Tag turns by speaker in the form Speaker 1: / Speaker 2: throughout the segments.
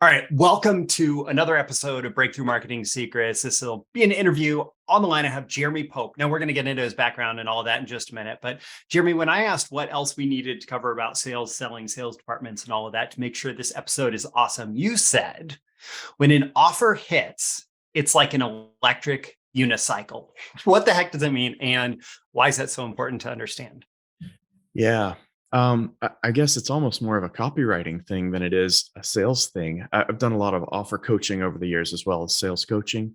Speaker 1: All right, welcome to another episode of Breakthrough Marketing Secrets. This will be an interview. On the line, I have Jeremy Pope. Now, we're going to get into his background and all of that in just a minute. But Jeremy, when I asked what else we needed to cover about sales, selling, sales departments, and all of that to make sure this episode is awesome, you said when an offer hits, it's like an electric unicycle. What the heck does it mean? And why is that so important to understand?
Speaker 2: Yeah. I guess it's almost more of a copywriting thing than it is a sales thing. I've done a lot of offer coaching over the years as well as sales coaching.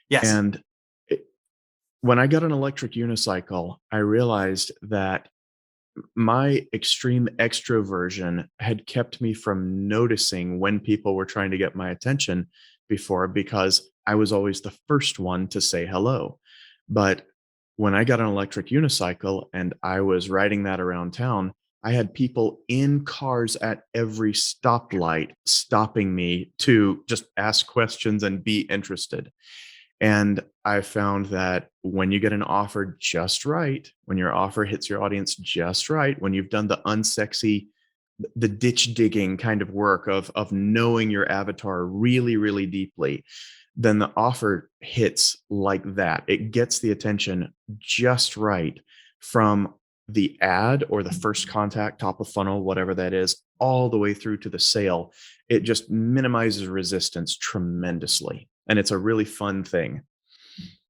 Speaker 1: Yes.
Speaker 2: And it, when I got an electric unicycle, I realized that my extreme extroversion had kept me from noticing when people were trying to get my attention before because I was always the first one to say hello. But when I got an electric unicycle and I was riding that around town, I had people in cars at every stoplight stopping me to just ask questions and be interested. And I found that when you get an offer just right, when your offer hits your audience just right, when you've done the unsexy, the ditch digging kind of work of knowing your avatar really, really deeply, then the offer hits like that. It gets the attention just right from the ad or the first contact, top of funnel, whatever that is, all the way through to the sale. It just minimizes resistance tremendously. And it's a really fun thing.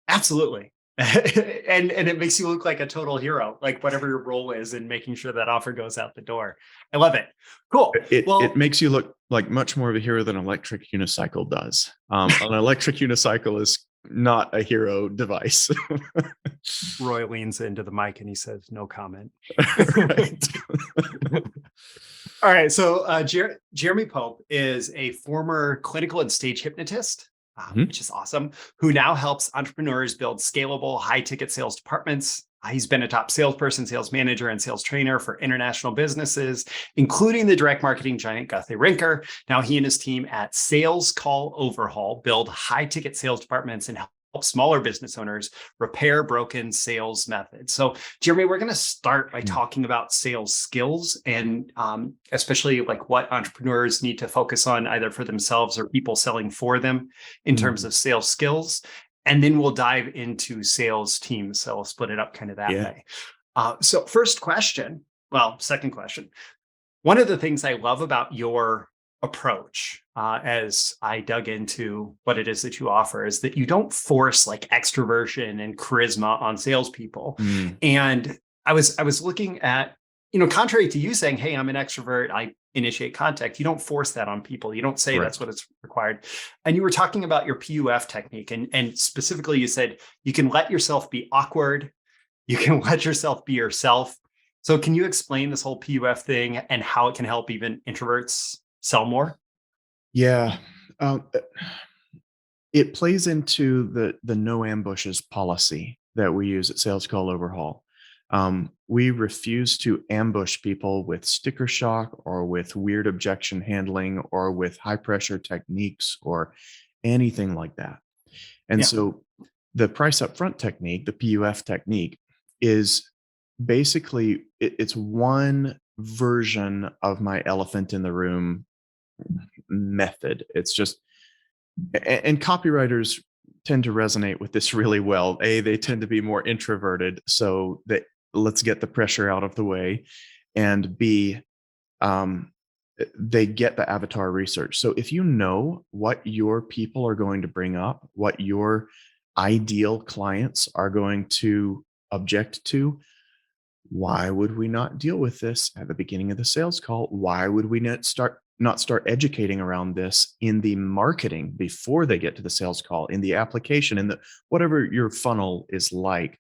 Speaker 1: Absolutely. and it makes you look like a total hero, like whatever your role is in making sure that offer goes out the door. I love it. Cool.
Speaker 2: It
Speaker 1: Well,
Speaker 2: makes you look like much more of a hero than an electric unicycle does. An electric unicycle is not a hero device.
Speaker 1: Roy leans into the mic and he says, no comment.
Speaker 2: Right.
Speaker 1: All right. So Jeremy Pope is a former clinical and stage hypnotist,
Speaker 2: Mhm.
Speaker 1: which is awesome, who now helps entrepreneurs build scalable, high-ticket sales departments. He's been a top salesperson, sales manager, and sales trainer for international businesses, including the direct marketing giant Guthrie Rinker. Now he and his team at Sales Call Overhaul build high-ticket sales departments and help smaller business owners repair broken sales methods. So, Jeremy, we're going to start by talking about sales skills and especially like what entrepreneurs need to focus on either for themselves or people selling for them in terms
Speaker 2: Mhm.
Speaker 1: of sales skills. And then we'll dive into sales teams. So we'll split it up kind of that
Speaker 2: Yeah.
Speaker 1: way. So second question. One of the things I love about your approach as I dug into what it is that you offer is that you don't force like extroversion and charisma on salespeople.
Speaker 2: Mm.
Speaker 1: And I was looking at, contrary to you saying, hey, I'm an extrovert, I initiate contact, you don't force that on people. You don't say that's
Speaker 2: Correct.
Speaker 1: what it's required. And you were talking about your PUF technique. And specifically, you said you can let yourself be awkward, you can let yourself be yourself. So can you explain this whole PUF thing and how it can help even introverts sell more?
Speaker 2: Yeah. Um, uh, it plays into the no ambushes policy that we use at Sales Call Overhaul. We refuse to ambush people with sticker shock or with weird objection handling or with high pressure techniques or anything like that. And
Speaker 1: Yeah.
Speaker 2: so the price upfront technique, the PUF technique, is basically it's one version of my elephant in the room method. It's just, and copywriters tend to resonate with this really well. They tend to be more introverted, so that let's get the pressure out of the way, and B, um, they get the avatar research. So if you know what your people are going to bring up, what your ideal clients are going to object to, why would we not deal with this at the beginning of the sales call? Why would we not start educating around this in the marketing before they get to the sales call, in the application, in the whatever your funnel is like?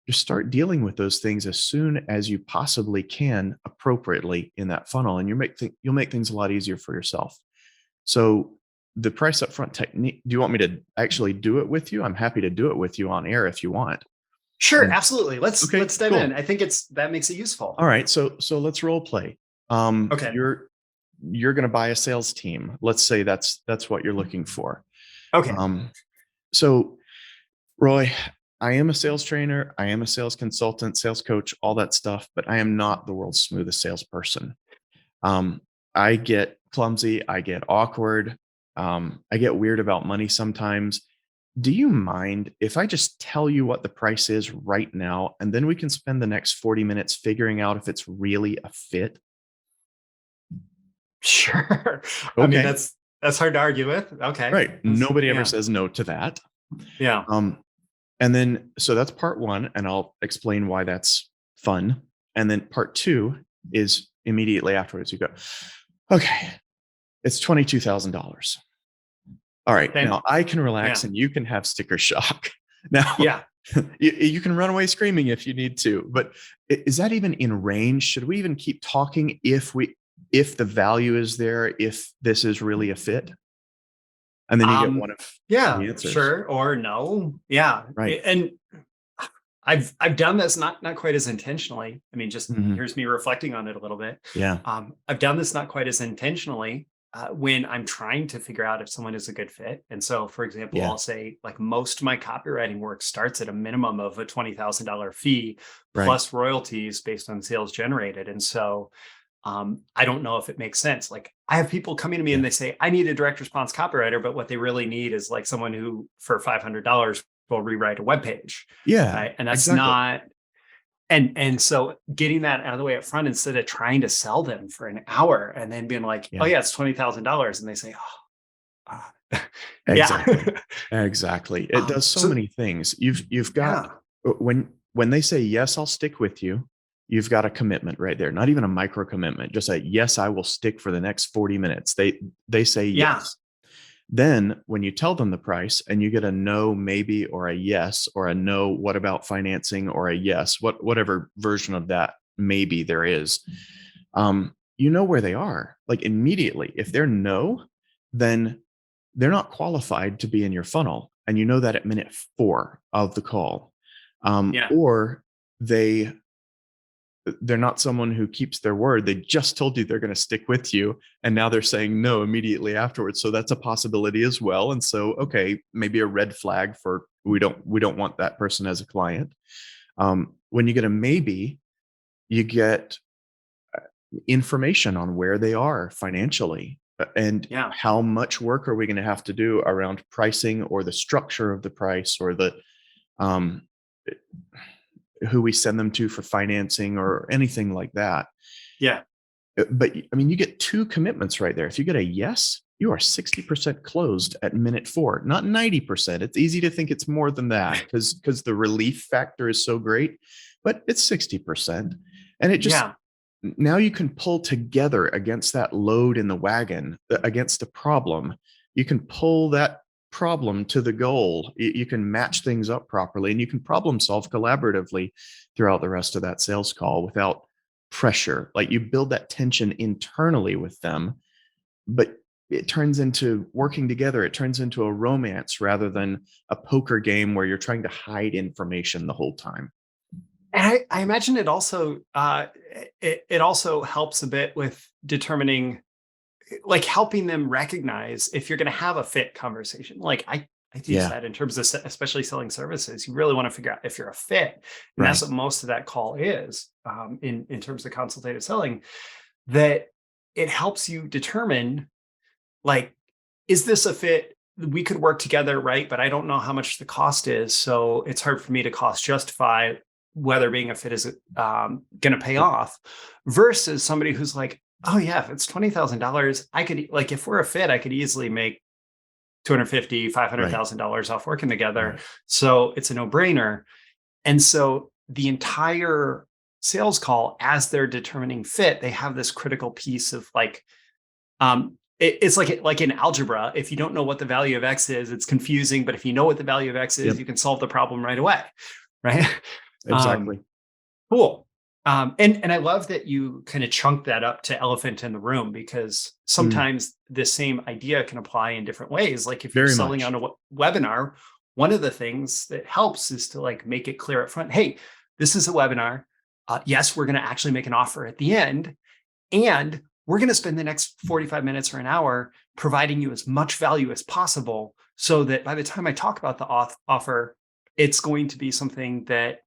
Speaker 2: Just start dealing with those things as soon as you possibly can appropriately in that funnel, and you'll make things a lot easier for yourself. So the price upfront technique, do you want me to actually do it with you? I'm happy to do it with you on air if you want.
Speaker 1: Sure,
Speaker 2: Um,
Speaker 1: absolutely. Let's
Speaker 2: okay,
Speaker 1: dive in.
Speaker 2: cool.
Speaker 1: I think that makes it useful.
Speaker 2: All right, so let's role play.
Speaker 1: Okay.
Speaker 2: You're going to buy a sales team. Let's say that's what you're looking for.
Speaker 1: Okay.
Speaker 2: Um, so Roy, I am a sales trainer. I am a sales consultant, sales coach, all that stuff, but I am not the world's smoothest salesperson. Um, I get clumsy. I get awkward. I get weird about money sometimes. Do you mind if I just tell you what the price is right now, and then we can spend the next 40 minutes figuring out if it's really a fit?
Speaker 1: Sure. I mean,
Speaker 2: Okay.
Speaker 1: that's hard to argue with. Okay.
Speaker 2: Right. Nobody ever
Speaker 1: Yeah.
Speaker 2: says no to that.
Speaker 1: Yeah.
Speaker 2: Um, and then, so that's part one, and I'll explain why that's fun. And then part two is immediately afterwards, you go, okay, it's $22,000. All right.
Speaker 1: And
Speaker 2: Now I can relax
Speaker 1: yeah.
Speaker 2: and you can have sticker shock. Now,
Speaker 1: Yeah.
Speaker 2: you can run away screaming if you need to, but is that even in range? Should we even keep talking if the value is there, if this is really a fit? And then you get one of
Speaker 1: Yeah,
Speaker 2: three answers.
Speaker 1: sure. Or no. Yeah.
Speaker 2: Right.
Speaker 1: And I've done this not quite as intentionally. I mean, just
Speaker 2: Mhm.
Speaker 1: here's me reflecting on it a little bit.
Speaker 2: Yeah.
Speaker 1: I've done this not quite as intentionally when I'm trying to figure out if someone is a good fit. And so, for example,
Speaker 2: Yeah.
Speaker 1: I'll say like most of my copywriting work starts at a minimum of a $20,000 fee
Speaker 2: Right.
Speaker 1: plus royalties based on sales generated. And so I don't know if it makes sense. Like I have people coming to me
Speaker 2: Yeah.
Speaker 1: and they say, I need a direct response copywriter, but what they really need is like someone who for $500 will rewrite a web page.
Speaker 2: Yeah.
Speaker 1: Right. And that's
Speaker 2: Exactly.
Speaker 1: not, and so getting that out of the way up front instead of trying to sell them for an hour and then being like, oh
Speaker 2: Yeah.
Speaker 1: yeah, it's $20,000. And they say, oh, yeah.
Speaker 2: Exactly. Exactly. It does so
Speaker 1: So
Speaker 2: many things. You've got
Speaker 1: yeah,
Speaker 2: when they say yes, I'll stick with you, you've got a commitment right there. Not even a micro commitment, just a yes, I will stick for the next 40 minutes. They say
Speaker 1: yeah,
Speaker 2: yes. Then when you tell them the price and you get a no, maybe, or a yes, or a no, what about financing, or a yes, whatever version of that maybe there is, you know where they are. Like immediately. If they're no, then they're not qualified to be in your funnel. And you know that at minute 4 of the call.
Speaker 1: yeah,
Speaker 2: Or they're not someone who keeps their word. They just told you they're going to stick with you, and now they're saying no immediately afterwards. So that's a possibility as well. And so, okay, maybe a red flag for we don't want that person as a client. When you get a maybe, you get information on where they are financially and
Speaker 1: yeah,
Speaker 2: how much work are we going to have to do around pricing or the structure of the price or the um, who we send them to for financing or anything like that.
Speaker 1: yeah,
Speaker 2: But I mean, you get 2 commitments right there. If you get a yes, you are 60% closed at minute 4, not 90%. It's easy to think it's more than that because the relief factor is so great, but it's 60%. And it just
Speaker 1: yeah.
Speaker 2: now you can pull together against that load in the wagon, against a problem. You can pull that problem to the goal. You can match things up properly and you can problem solve collaboratively throughout the rest of that sales call without pressure. Like you build that tension internally with them, but it turns into working together. It turns into a romance rather than a poker game where you're trying to hide information the whole time.
Speaker 1: And I imagine it also it also helps a bit with determining, like helping them recognize if you're going to have a fit conversation. Like I use
Speaker 2: Yeah,
Speaker 1: that in terms of especially selling services. You really want to figure out if you're a fit, and that's
Speaker 2: right.
Speaker 1: what most of that call is in terms of consultative selling. That it helps you determine like, is this a fit? We could work together, right? But I don't know how much the cost is, so it's hard for me to cost justify whether being a fit is going to pay off. Versus somebody who's like, oh yeah, if it's $20,000, I could like if we're a fit, I could easily make 250, five hundred
Speaker 2: Right.
Speaker 1: thousand dollars off working together.
Speaker 2: Right.
Speaker 1: So it's a no brainer. And so the entire sales call, as they're determining fit, they have this critical piece of like it's like in algebra. If you don't know what the value of X is, it's confusing. But if you know what the value of X is,
Speaker 2: Yep.
Speaker 1: you can solve the problem right away. Right. um,
Speaker 2: Exactly.
Speaker 1: cool. And I love that you kind of chunk that up to elephant in the room, because
Speaker 2: Mm,
Speaker 1: sometimes the same idea can apply in different ways. Like if you're
Speaker 2: very
Speaker 1: selling
Speaker 2: much.
Speaker 1: on a webinar, one of the things that helps is to like make it clear up front. Hey, this is a webinar. Yes, we're going to actually make an offer at the end. And we're going to spend the next 45 minutes or an hour providing you as much value as possible so that by the time I talk about the offer, it's going to be something that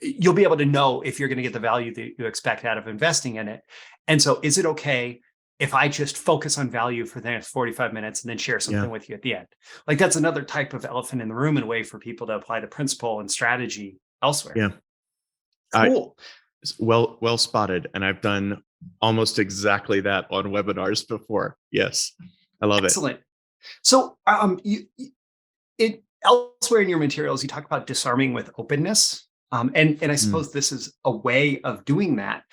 Speaker 1: you'll be able to know if you're going to get the value that you expect out of investing in it. And so, is it okay if I just focus on value for the next 45 minutes and then share something
Speaker 2: Yeah.
Speaker 1: with you at the end. Like that's another type of elephant in the room and way for people to apply the principle and strategy elsewhere.
Speaker 2: Yeah.
Speaker 1: Cool.
Speaker 2: Well spotted. And I've done almost exactly that on webinars before. Yes. I love it.
Speaker 1: Excellent. So elsewhere in your materials, you talk about disarming with openness. And I suppose this is a way of doing that.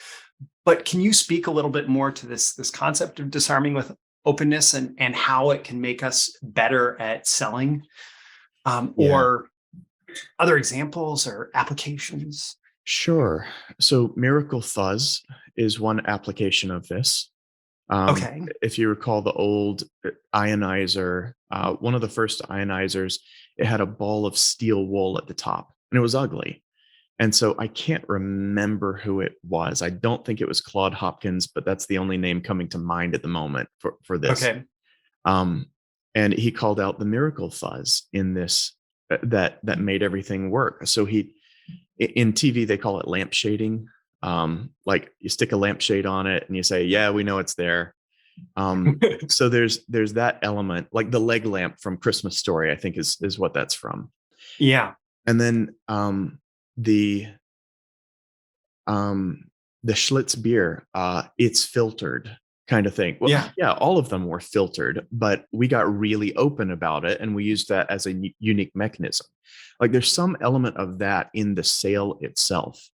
Speaker 1: But can you speak a little bit more to this concept of disarming with openness and how it can make us better at selling, or other examples or applications?
Speaker 2: Sure. So Miracle Fuzz is one application of this.
Speaker 1: Okay.
Speaker 2: If you recall the old ionizer, one of the first ionizers, it had a ball of steel wool at the top, and it was ugly. And so I can't remember who it was. I don't think it was Claude Hopkins, but that's the only name coming to mind at the moment for this.
Speaker 1: Okay.
Speaker 2: And he called out the Miracle Fuzz in this that made everything work. So in TV they call it lamp shading. Like you stick a lampshade on it and you say, yeah, we know it's there. So there's that element, like the leg lamp from Christmas Story, I think is what that's from.
Speaker 1: Yeah.
Speaker 2: And then the Schlitz beer, it's filtered kind of thing. Well, yeah, all of them were filtered, but we got really open about it and we used that as a unique mechanism. Like there's some element of that in the sale itself.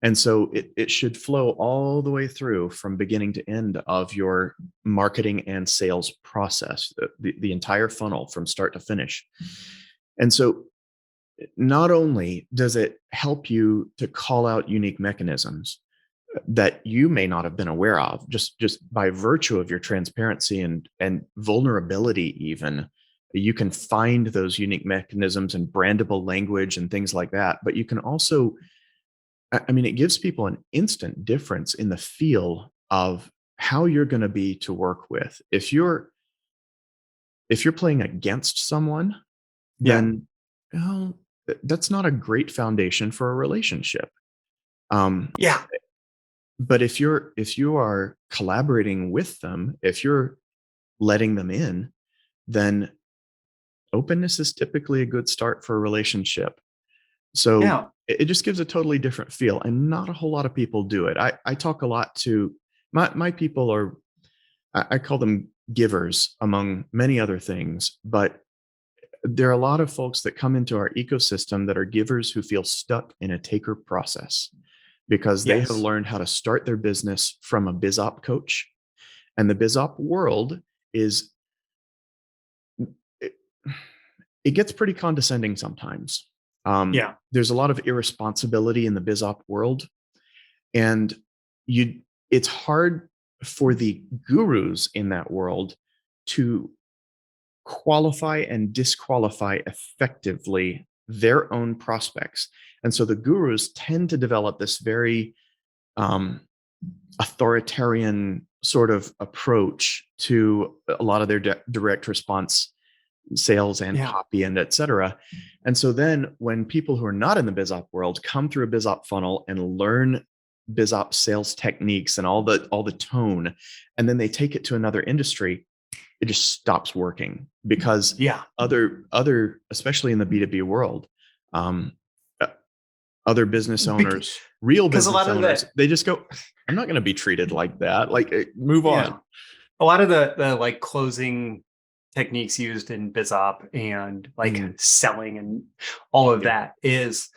Speaker 2: And so it should flow all the way through from beginning to end of your marketing and sales process, the entire funnel from start to finish. And so not only does it help you to call out unique mechanisms that you may not have been aware of, just by virtue of your transparency and vulnerability even, you can find those unique mechanisms and brandable language and things like that. But you can also, I mean, it gives people an instant difference in the feel of how you're going to be to work with. If you're playing against someone, then well, that's not a great foundation for a relationship. But if you are collaborating with them, if you're letting them in, then openness is typically a good start for a relationship. So it just gives a totally different feel, and not a whole lot of people do it. I talk a lot to my people are, I call them givers among many other things, but there are a lot of folks that come into our ecosystem that are givers who feel stuck in a taker process because they have learned how to start their business from a biz op coach. And the biz op world is, it gets pretty condescending sometimes. There's a lot of irresponsibility in the biz op world. And it's hard for the gurus in that world to qualify and disqualify effectively their own prospects. And so the gurus tend to develop this very authoritarian sort of approach to a lot of their direct response sales and copy and et cetera. And so then when people who are not in the biz op world come through a biz op funnel and learn biz op sales techniques and all the tone, and then they take it to another industry, it just stops working because other, especially in the B2B world, other business owners, real business owners, they just go, I'm not going to be treated like that. Like move on.
Speaker 1: A lot of the like closing techniques used in biz op and like selling and all of that is,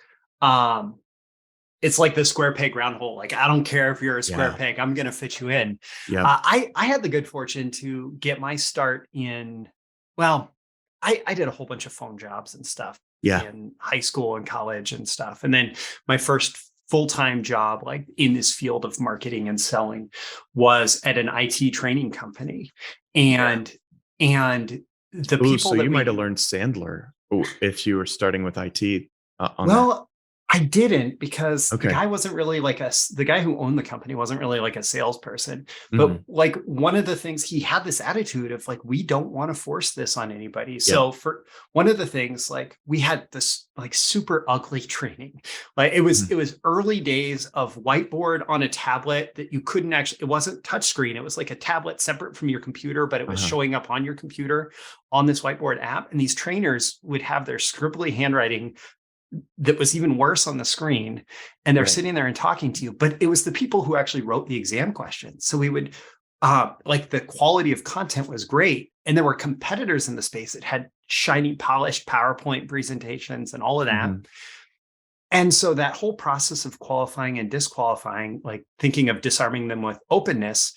Speaker 1: it's like the square peg round hole. Like, I don't care if you're a square peg, I'm going to fit you in. I had the good fortune to get my start in, well, I did a whole bunch of phone jobs and stuff in high school and college and stuff. And then my first full-time job, like in this field of marketing and selling, was at an IT training company. And the people
Speaker 2: so you might have learned Sandler if you were starting with IT.
Speaker 1: I didn't, because the
Speaker 2: Okay.
Speaker 1: guy wasn't really like the guy who owned the company wasn't really like a salesperson. But
Speaker 2: Hmm.
Speaker 1: like one of the things, he had this attitude of like, we don't want to force this on anybody.
Speaker 2: Yep.
Speaker 1: So for one of the things, like we had this like super ugly training. Like it was early days of whiteboard on a tablet that you couldn't actually, it wasn't touchscreen. It was like a tablet separate from your computer, but it was
Speaker 2: Uh-huh.
Speaker 1: showing up on your computer on this whiteboard app. And these trainers would have their scribbly handwriting that was even worse on the screen, and they're
Speaker 2: Right.
Speaker 1: sitting there and talking to you, but it was the people who actually wrote the exam questions. So we would like, the quality of content was great, and there were competitors in the space that had shiny polished PowerPoint presentations and all of that.
Speaker 2: Hmm.
Speaker 1: And so that whole process of qualifying and disqualifying, like thinking of disarming them with openness,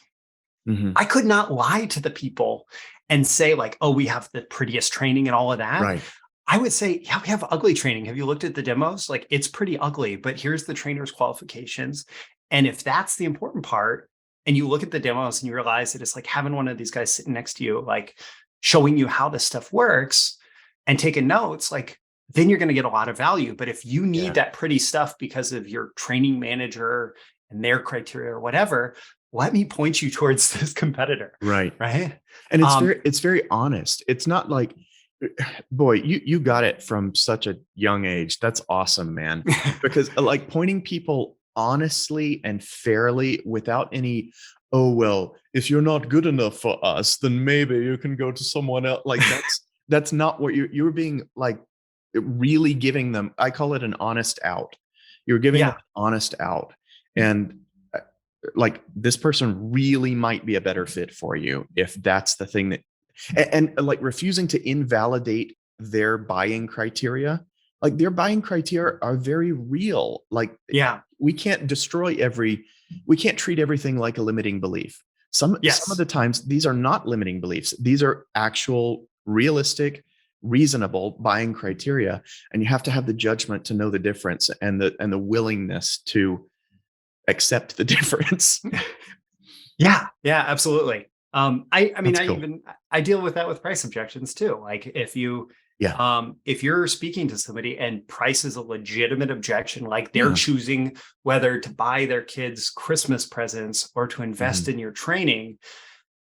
Speaker 2: Hmm.
Speaker 1: I could not lie to the people and say like, oh, we have the prettiest training and all of that.
Speaker 2: Right.
Speaker 1: I would say, yeah, we have ugly training. Have you looked at the demos? Like, it's pretty ugly, but here's the trainer's qualifications. And if that's the important part, and you look at the demos and you realize that it's like having one of these guys sitting next to you, like showing you how this stuff works and taking notes, like, then you're going to get a lot of value. But if you need
Speaker 2: Yeah.
Speaker 1: that pretty stuff because of your training manager and their criteria or whatever, let me point you towards this competitor.
Speaker 2: Right.
Speaker 1: Right.
Speaker 2: And
Speaker 1: Um,
Speaker 2: it's very honest. It's not like, boy, you got it from such a young age. That's awesome, man. Because like pointing people honestly and fairly without any, oh well, if you're not good enough for us, then maybe you can go to someone else. Like that's not what you're being like really giving them. I call it an honest out. You're giving them
Speaker 1: yeah.
Speaker 2: an honest out. And like this person really might be a better fit for you if that's the thing that like refusing to invalidate their buying criteria. Like their buying criteria are very real. Like
Speaker 1: Yeah.
Speaker 2: we can't we can't treat everything like a limiting belief. Some of
Speaker 1: Yes.
Speaker 2: the times these are not limiting beliefs. These are actual realistic, reasonable buying criteria, and you have to have the judgment to know the difference and the willingness to accept the difference.
Speaker 1: Yeah, yeah, absolutely. I mean,
Speaker 2: That's cool.
Speaker 1: I deal with that with price objections too. Like
Speaker 2: Yeah.
Speaker 1: if you're speaking to somebody and price is a legitimate objection, like they're
Speaker 2: Yeah.
Speaker 1: choosing whether to buy their kids Christmas presents or to invest
Speaker 2: Mhm.
Speaker 1: in your training,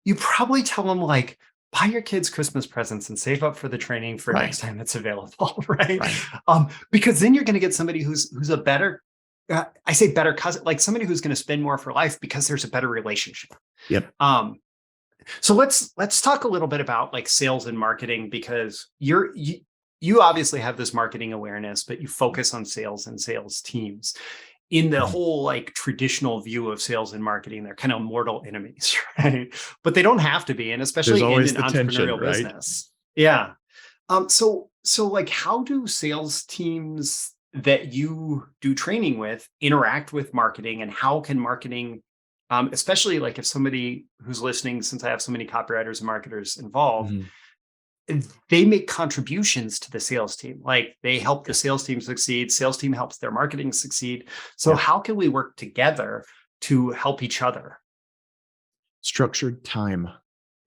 Speaker 1: you probably tell them like, buy your kids Christmas presents and save up for the training for
Speaker 2: Right.
Speaker 1: next time it's available, right?
Speaker 2: Right.
Speaker 1: Because then you're going to get somebody who's a better, I say better cousin, like somebody who's going to spend more for life because there's a better relationship.
Speaker 2: Yep.
Speaker 1: Um, so let's talk a little bit about like sales and marketing, because you obviously have this marketing awareness, but you focus on sales and sales teams. In the
Speaker 2: Mhm.
Speaker 1: whole like traditional view of sales and marketing, they're kind of mortal enemies, right? But they don't have to be, and
Speaker 2: There's
Speaker 1: especially in
Speaker 2: always
Speaker 1: an
Speaker 2: the tension,
Speaker 1: entrepreneurial
Speaker 2: right?
Speaker 1: business. Yeah. So like, how do sales teams that you do training with interact with marketing, and how can marketing, especially like if somebody who's listening, since I have so many copywriters and marketers involved,
Speaker 2: Mhm.
Speaker 1: they make contributions to the sales team. Like they help the
Speaker 2: Yeah.
Speaker 1: sales team succeed, sales team helps their marketing succeed. So
Speaker 2: Yeah.
Speaker 1: how can we work together to help each other?
Speaker 2: Structured time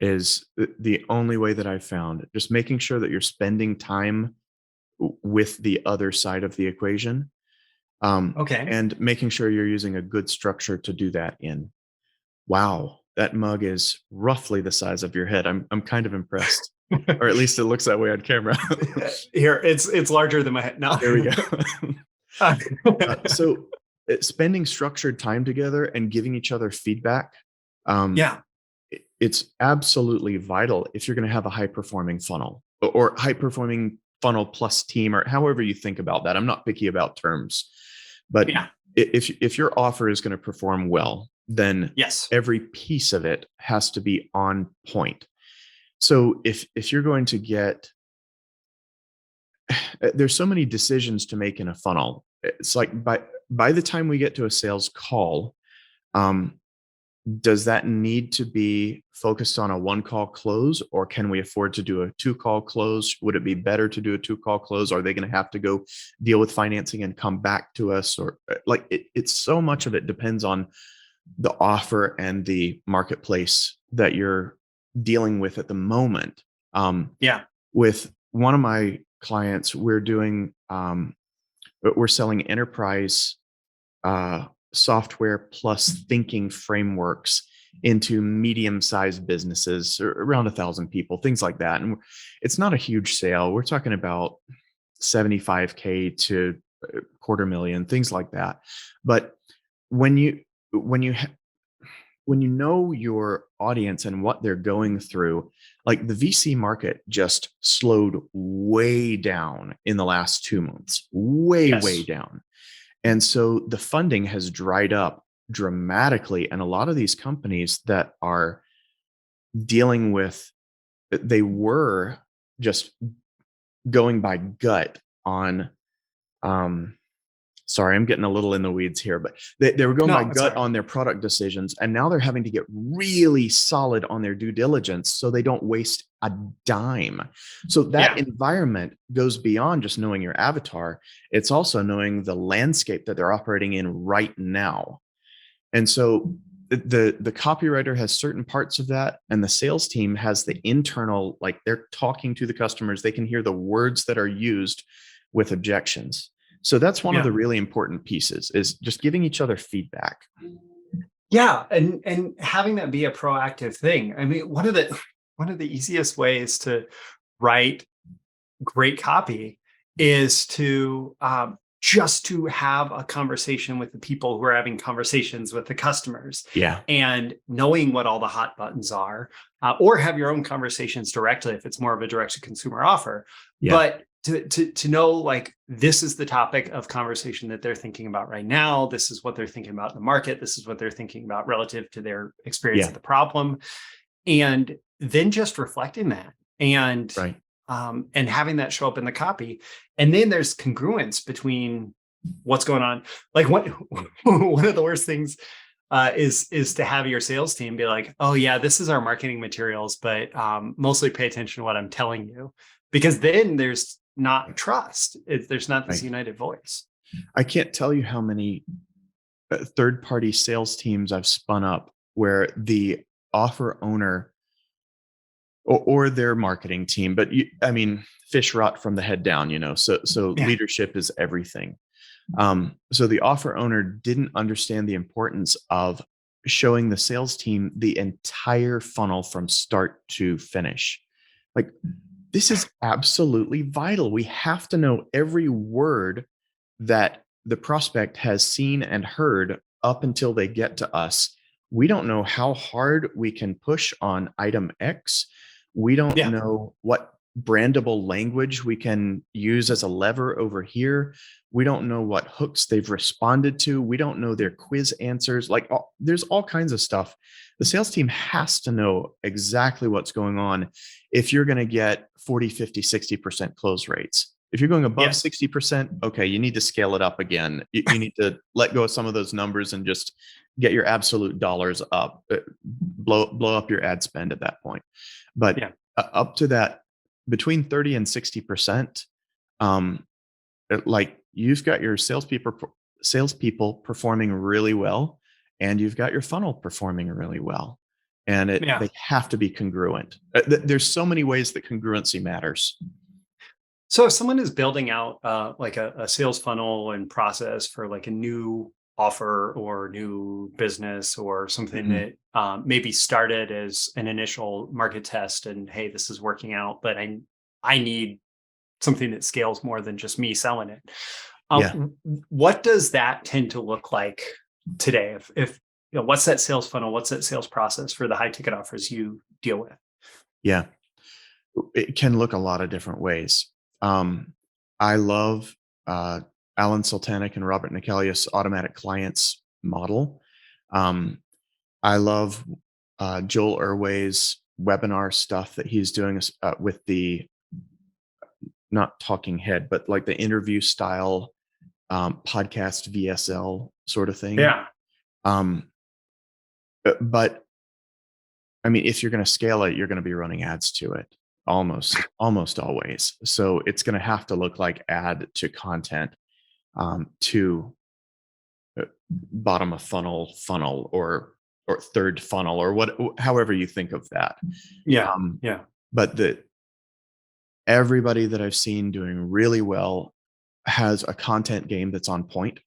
Speaker 2: is the only way that I've found. Just making sure that you're spending time with the other side of the equation,
Speaker 1: Okay.
Speaker 2: and making sure you're using a good structure to do that in. Wow, that mug is roughly the size of your head. I'm kind of impressed, or at least it looks that way on camera.
Speaker 1: Here, it's larger than my head. No.
Speaker 2: There we go. So, spending structured time together and giving each other feedback, um,
Speaker 1: Yeah.
Speaker 2: it's absolutely vital if you're going to have a high performing funnel or high performing funnel plus team, or however you think about that. I'm not picky about terms, but
Speaker 1: Yeah.
Speaker 2: if your offer is going to perform well, then
Speaker 1: Yes.
Speaker 2: every piece of it has to be on point. So if you're going to get, there's so many decisions to make in a funnel. It's like by the time we get to a sales call, um, does that need to be focused on a one call close, or can we afford to do a two call close? Would it be better to do a two call close? Are they going to have to go deal with financing and come back to us? Or like it's so much of it depends on the offer and the marketplace that you're dealing with at the moment.
Speaker 1: Yeah.
Speaker 2: With one of my clients, we're doing but we're selling enterprise software plus thinking frameworks into medium-sized businesses, or around 1,000 people, things like that. And it's not a huge sale. We're talking about 75K to $250,000, things like that. But when you when you when you know your audience and what they're going through, like the VC market just slowed way down in the last 2 months, way
Speaker 1: Yes.
Speaker 2: down. And so the funding has dried up dramatically. And a lot of these companies that are dealing with, they were just going by gut on, sorry, I'm getting a little in the weeds here, but they were going by
Speaker 1: No, it's all
Speaker 2: gut
Speaker 1: right.
Speaker 2: on their product decisions. And now they're having to get really solid on their due diligence so they don't waste a dime. So that
Speaker 1: Yeah.
Speaker 2: environment goes beyond just knowing your avatar. It's also knowing the landscape that they're operating in right now. And so the copywriter has certain parts of that, and the sales team has the internal, like they're talking to the customers, they can hear the words that are used with objections. So that's one of
Speaker 1: Yeah.
Speaker 2: the really important pieces, is just giving each other feedback.
Speaker 1: Yeah. And having that be a proactive thing. I mean, one of the easiest ways to write great copy is to just to have a conversation with the people who are having conversations with the customers,
Speaker 2: Yeah.
Speaker 1: and knowing what all the hot buttons are, or have your own conversations directly if it's more of a direct to consumer offer.
Speaker 2: Yeah.
Speaker 1: But to know, like, this is the topic of conversation that they're thinking about right now. This is what they're thinking about in the market. This is what they're thinking about relative to their experience
Speaker 2: Yeah.
Speaker 1: of the problem, and then just reflecting that,
Speaker 2: Right.
Speaker 1: and having that show up in the copy. And then there's congruence between what's going on. Like, what one of the worst things is to have your sales team be like, oh yeah, this is our marketing materials, but mostly pay attention to what I'm telling you, because then there's not trust. There's not this
Speaker 2: Right.
Speaker 1: united voice.
Speaker 2: I can't tell you how many third-party sales teams I've spun up where the offer owner or their marketing team, but I mean, fish rot from the head down, so
Speaker 1: Yeah.
Speaker 2: leadership is everything. So the offer owner didn't understand the importance of showing the sales team the entire funnel from start to finish. Like, this is absolutely vital. We have to know every word that the prospect has seen and heard up until they get to us. We don't know how hard we can push on item X. We don't
Speaker 1: Yeah.
Speaker 2: know what brandable language we can use as a lever over here. We don't know what hooks they've responded to. We don't know their quiz answers. Like, there's all kinds of stuff. The sales team has to know exactly what's going on if you're going to get 40, 50, 60% close rates. If you're going above
Speaker 1: Yes.
Speaker 2: 60%, okay, you need to scale it up again. You need to let go of some of those numbers and just get your absolute dollars up, blow up your ad spend at that point. But
Speaker 1: Yeah.
Speaker 2: up to that, between 30 and 60%, like, you've got your salespeople performing really well, and you've got your funnel performing really well, and
Speaker 1: Yeah.
Speaker 2: they have to be congruent. There's so many ways that congruency matters.
Speaker 1: So if someone is building out like a sales funnel and process for like a new offer or new business, or something
Speaker 2: Mhm.
Speaker 1: that maybe started as an initial market test, and hey, this is working out, but I need something that scales more than just me selling it.
Speaker 2: Yeah,
Speaker 1: What does that tend to look like today? If what's that sales funnel? What's that sales process for the high ticket offers you deal with?
Speaker 2: yeah. It can look a lot of different ways. I love uh, Alan Sultanic and Robert Nicalius' automatic clients model. Um, I love Joel Irway's webinar stuff that he's doing with the, not talking head, but like the interview style podcast VSL sort of thing.
Speaker 1: Yeah.
Speaker 2: Um, but I mean, if you're going to scale it, you're going to be running ads to it almost always. So it's going to have to look like ad to content, to bottom of funnel, or third funnel, or however you think of that.
Speaker 1: Yeah.
Speaker 2: Um,
Speaker 1: Yeah.
Speaker 2: but everybody that I've seen doing really well has a content game that's on point,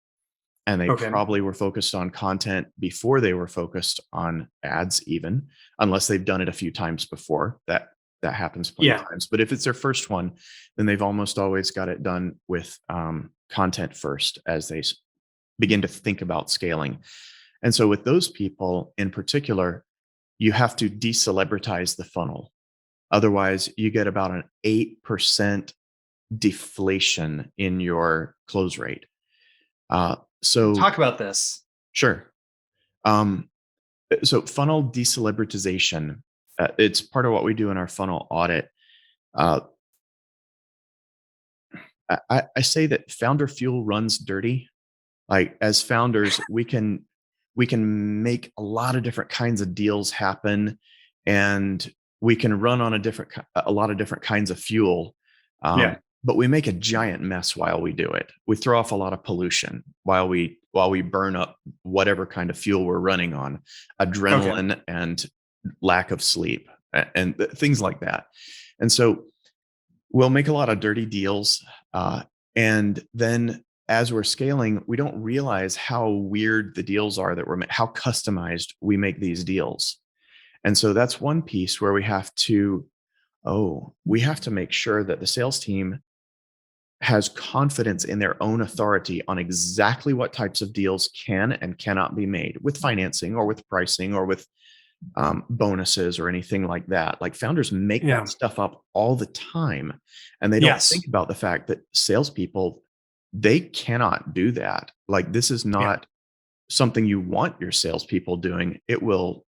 Speaker 2: and they
Speaker 1: Okay.
Speaker 2: probably were focused on content before they were focused on ads, even unless they've done it a few times before. That happens plenty of
Speaker 1: Yeah.
Speaker 2: times. But if it's their first one, then they've almost always got it done with content first as they begin to think about scaling. And so with those people in particular, you have to decelebritize the funnel. Otherwise, you get about an 8% deflation in your close rate. So
Speaker 1: Talk about this.
Speaker 2: sure. Um, so funnel decelebritization, it's part of what we do in our funnel audit. Uh, I say that founder fuel runs dirty. Like as founders, we can make a lot of different kinds of deals happen, and we can run on a lot of different kinds of fuel.
Speaker 1: Yeah.
Speaker 2: But we make a giant mess while we do it. We throw off a lot of pollution while we burn up whatever kind of fuel we're running on,
Speaker 1: Okay.
Speaker 2: adrenaline and lack of sleep and things like that. And so we'll make a lot of dirty deals. And then as we're scaling, we don't realize how weird the deals are how customized we make these deals. And so that's one piece where we have to make sure that the sales team has confidence in their own authority on exactly what types of deals can and cannot be made with financing or with pricing or with bonuses or anything like that. Like founders make
Speaker 1: Yeah.
Speaker 2: that stuff up all the time, and they don't
Speaker 1: Yes.
Speaker 2: think about the fact that salespeople, they cannot do that. Like this is
Speaker 1: Yeah.
Speaker 2: not something you want your salespeople doing. It will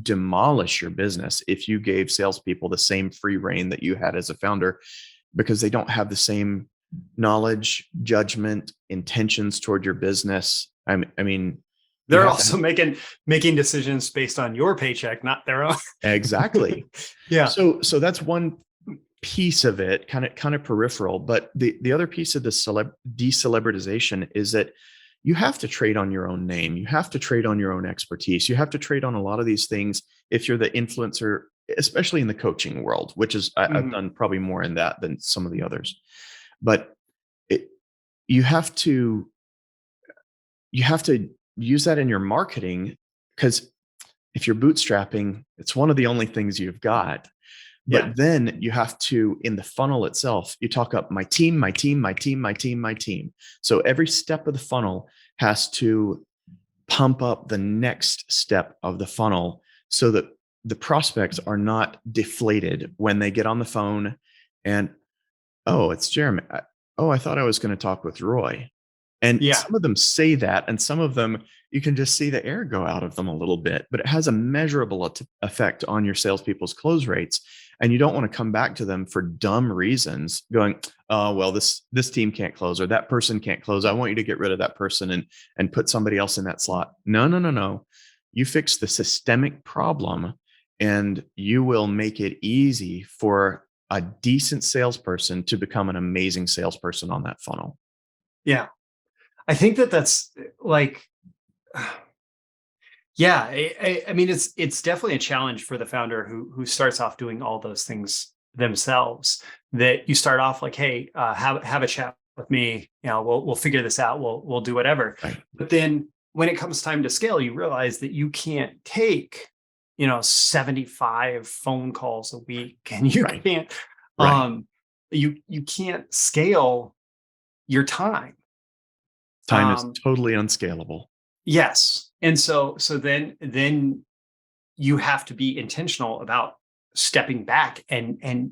Speaker 2: demolish your business if you gave salespeople the same free reign that you had as a founder, because they don't have the same knowledge, judgment, intentions toward your business. I mean, you
Speaker 1: They're
Speaker 2: have to
Speaker 1: also making decisions based on your paycheck, not their own.
Speaker 2: exactly.
Speaker 1: Yeah.
Speaker 2: So that's one piece of it, kind of peripheral. But the other piece of the decelebritization is that you have to trade on your own name. You have to trade on your own expertise. You have to trade on a lot of these things if you're the influencer, especially in the coaching world, which is I've
Speaker 1: Mhm.
Speaker 2: done probably more in that than some of the others. But it, you have to use that in your marketing, because if you're bootstrapping, it's one of the only things you've got.
Speaker 1: Yeah.
Speaker 2: But then you have to, in the funnel itself, you talk up my team, my team, my team, my team, my team. So every step of the funnel has to pump up the next step of the funnel so that the prospects are not deflated when they get on the phone and, oh, it's Jeremy. Oh, I thought I was going to talk with Roy. And
Speaker 1: Yeah.
Speaker 2: some of them say that, and some of them, you can just see the air go out of them a little bit, but it has a measurable effect on your salespeople's close rates. And you don't want to come back to them for dumb reasons going, oh, well, this team can't close or that person can't close. I want you to get rid of that person and put somebody else in that slot. No, no, no, no. You fix the systemic problem, and you will make it easy for a decent salesperson to become an amazing salesperson on that funnel.
Speaker 1: Yeah. I think that's like, yeah. I mean, it's definitely a challenge for the founder who starts off doing all those things themselves. That you start off like, hey, have a chat with me. You know, we'll figure this out. We'll do whatever.
Speaker 2: Right.
Speaker 1: But then when it comes time to scale, you realize that you can't take 75 phone calls a week, and you
Speaker 2: Right.
Speaker 1: can't
Speaker 2: Right.
Speaker 1: you can't scale your time.
Speaker 2: Time is
Speaker 1: Um,
Speaker 2: totally unscalable.
Speaker 1: yes. And so then you have to be intentional about stepping back and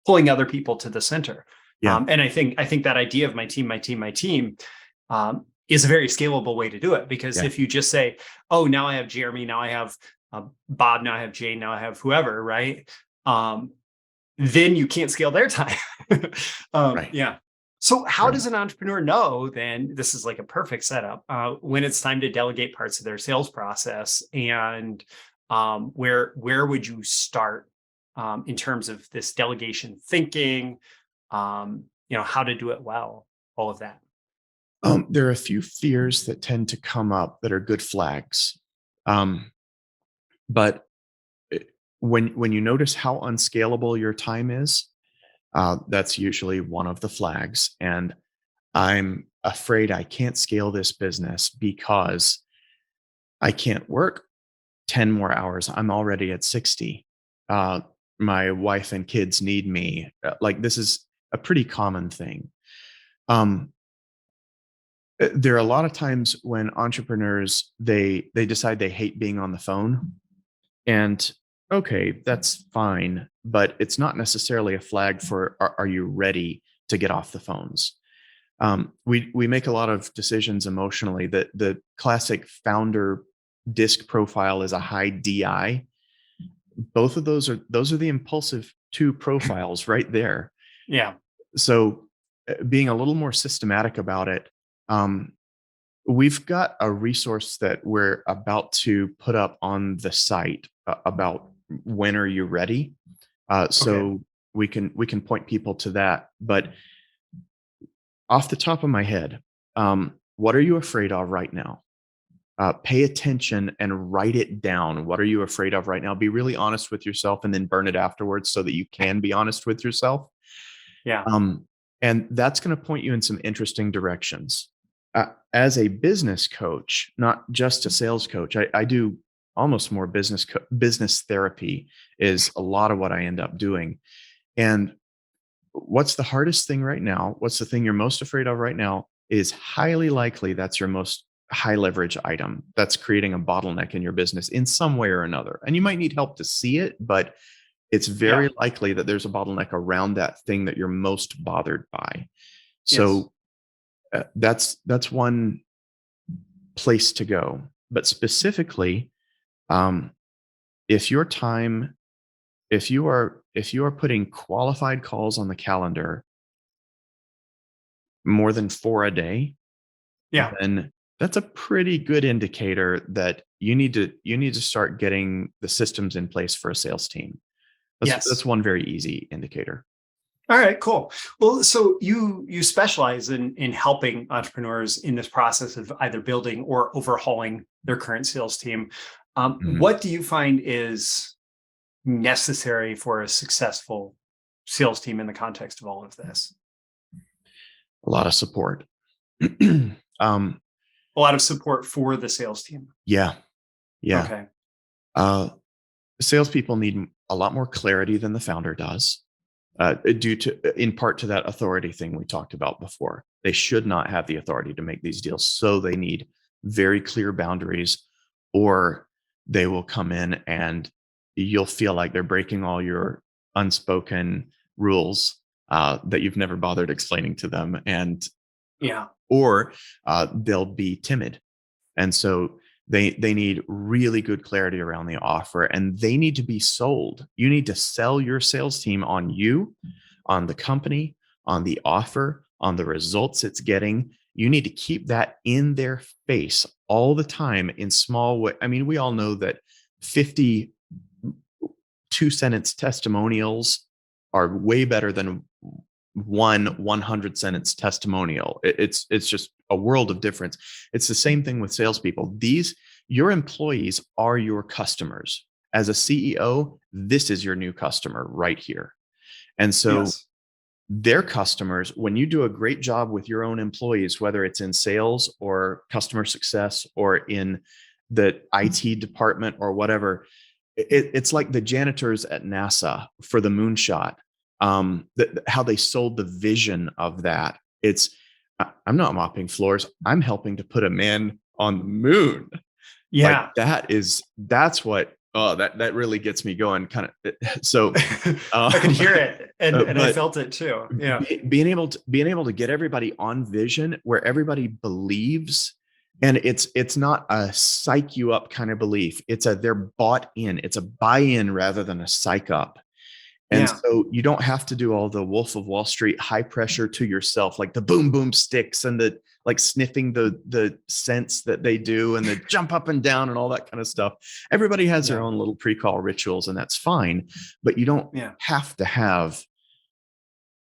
Speaker 1: pulling other people to the center.
Speaker 2: Yeah.
Speaker 1: And I think that idea of my team, my team, my team is a very scalable way to do it. Because
Speaker 2: Yeah.
Speaker 1: if you just say, oh, now I have Jeremy, now I have Bob, now I have Jane, now I have whoever, right? Then you can't scale their time.
Speaker 2: Right.
Speaker 1: Yeah. So how
Speaker 2: Right.
Speaker 1: does an entrepreneur know then, this is like a perfect setup, when it's time to delegate parts of their sales process, and where would you start in terms of this delegation thinking, how to do it well, all of that.
Speaker 2: There are a few fears that tend to come up that are good flags. Um, but when you notice how unscalable your time is, That's usually one of the flags. And I'm afraid I can't scale this business because I can't work 10 more hours. I'm already at 60. Uh, my wife and kids need me. Like, this is a pretty common thing. Um, there are a lot of times when entrepreneurs, they decide they hate being on the phone. And okay, that's fine, but it's not necessarily a flag for are you ready to get off the phones? We make a lot of decisions emotionally. That the classic founder disc profile is a high DI. Both of those are the impulsive two profiles right there.
Speaker 1: Yeah.
Speaker 2: So being a little more systematic about it, um, we've got a resource that we're about to put up on the site about when are you ready. So
Speaker 1: Okay.
Speaker 2: we can point people to that. But off the top of my head, what are you afraid of right now? Pay attention and write it down. What are you afraid of right now? Be really honest with yourself and then burn it afterwards so that you can be honest with yourself.
Speaker 1: Yeah.
Speaker 2: Um, and that's going to point you in some interesting directions. As a business coach, not just a sales coach, I do almost more business therapy is a lot of what I end up doing. And what's the hardest thing right now? What's the thing you're most afraid of right now is highly likely that's your most high leverage item that's creating a bottleneck in your business in some way or another. And you might need help to see it, but it's
Speaker 1: Yeah.
Speaker 2: very likely that there's a bottleneck around that thing that you're most bothered by.
Speaker 1: Yes.
Speaker 2: So that's one place to go. But specifically, um, if your time, if you are putting qualified calls on the calendar more than 4 a day,
Speaker 1: Yeah.
Speaker 2: then that's a pretty good indicator that you need to start getting the systems in place for a sales team. That's
Speaker 1: Yes.
Speaker 2: one very easy indicator.
Speaker 1: All right, cool. Well, so you specialize in helping entrepreneurs in this process of either building or overhauling their current sales team.
Speaker 2: Mhm.
Speaker 1: What do you find is necessary for a successful sales team in the context of all of this?
Speaker 2: A lot of support. um,
Speaker 1: A lot of support for the sales team.
Speaker 2: yeah, yeah.
Speaker 1: Okay.
Speaker 2: Uh, salespeople need a lot more clarity than the founder does, due to, in part, to that authority thing we talked about before. They should not have the authority to make these deals, so they need very clear boundaries, or they will come in and you'll feel like they're breaking all your unspoken rules that you've never bothered explaining to them, and
Speaker 1: Yeah.
Speaker 2: or they'll be timid. And so they need really good clarity around the offer, and they need to be sold. You need to sell your sales team on you, on the company, on the offer, on the results it's getting. You need to keep that in their face all the time in small way. I mean, we all know that 50 two-sentence testimonials are way better than one 100-sentence testimonial. It's just a world of difference. It's the same thing with salespeople. Your employees are your customers. As a CEO, this is your new customer right here. And so
Speaker 1: Yes.
Speaker 2: their customers, when you do a great job with your own employees, whether it's in sales or customer success or in the IT department or whatever, it's like the janitors at NASA for the moonshot. How they sold the vision of that. I'm not mopping floors. I'm helping to put a man on the moon. Like,
Speaker 1: Yeah.
Speaker 2: that's what. Oh, that really gets me going. Kind of. So,
Speaker 1: I could hear it and I
Speaker 2: but
Speaker 1: felt it too. Yeah.
Speaker 2: being able to get everybody on vision where everybody believes, and it's not a psych you up kind of belief. They're bought in. It's a buy-in rather than a psych up. And
Speaker 1: Yeah.
Speaker 2: so you don't have to do all the Wolf of Wall Street high pressure to yourself, like the boom boom sticks and the like sniffing the scents that they do and the jump up and down and all that kind of stuff. Everybody has their
Speaker 1: Yeah.
Speaker 2: own little pre-call rituals, and that's fine. But you don't
Speaker 1: Yeah.
Speaker 2: have to have